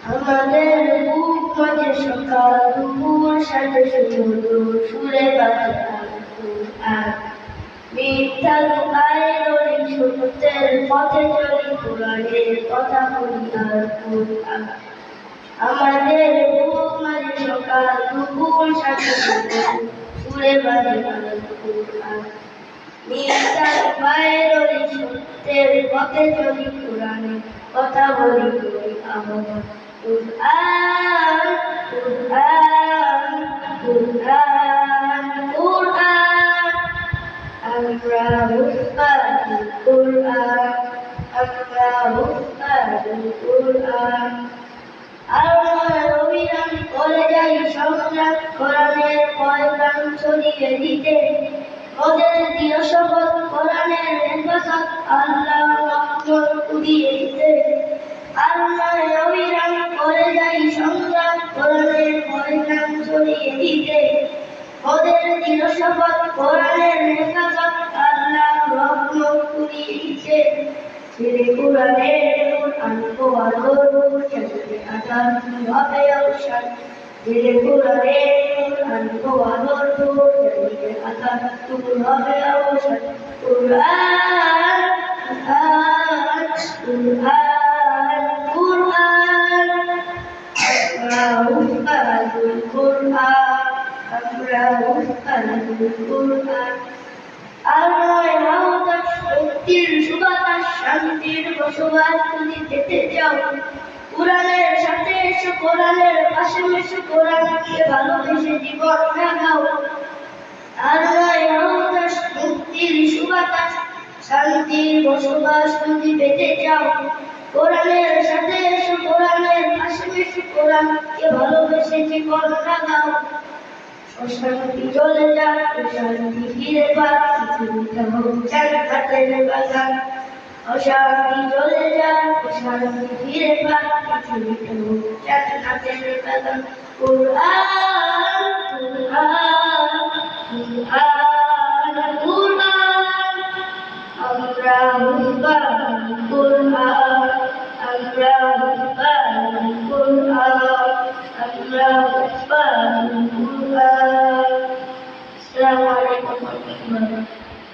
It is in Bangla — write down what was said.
আমাদের বুক মাঝে সকাল দুপুর সাথে সুমধুর সুরে বাজে আল-কুরআন। মিথ্যা লুকায়ে দড়ি সত্যের পথে চলি, কোরআনের কথা বলি আল-কুরআন। আমাদের বুক মাঝে সকাল দুপুর সাথে সুমধুর সুরে বাজে আল-কুরআন। মিথ্যা লুকায়ে দড়ি সত্যের পথে চলি, কোরআনের কথা বলি আমরা। Quran, Quran, Quran, Quran. Amra hufadul Quran, Amra hufadul Quran. Al-Quran অবিরাম করে যাই সংগ্রাম, কোরআনের পয়গাম ছড়িয়ে দিতে। ওদের দিও শপথ কোরআনের হেফাজত, আল্লাহর রহমত কুড়িয়ে দিতে। আল্লাহ অবিরাম করে যাই সংগ্রাম, কোরআনের পয়গাম ছড়িয়ে দিতে। ওদের দিল শপথ কোরআনের হেফাজত, আল্লাহর রহমত কুড়িয়ে দিতে। ছেলে কোরআনের আনকো আলোর চলবে আজান হবে অবসান। ছেলে কোরআনের আনকো আলোর চলবে আজান হবে অবসান। কোরআন, কোরআন, কোরআন, কোরআন। আমরা হুফাজুল কোরআন, আমরা হুফাজুল কোরআন। আল্লাহর রহমত মুক্তির সুবাতাস, শান্তির বসবাস তুমি পেতে চাও। কোরআনের সাথে এসো, কোরআনের পাশে এসো, কোরআনকে ভালোবেসে জীবন লাগাও। আল্লাহর রহমত মুক্তির সুবাতাস, শান্তির বসবাস তুমি পেতে চাও। কোরআনের সাথে এসো, কোরআনের পাশে এসো, কোরআনকে ভালোবেসে জীবন লাগাও। অশান্তি চলে যাক, শান্তি ফিরে পাক, পৃথিবীটা হোক জান্নাতের বাগান। অশান্তি চলে যাক, শান্তি ফিরে পাক, পৃথিবীটা হোক জান্নাতের বাগান। কোরআন, কোরআন, কোরআন, কোরআন। আমরা হুফাজুল কোরআন, আমরা হুফাজুল কোরআন, আমরা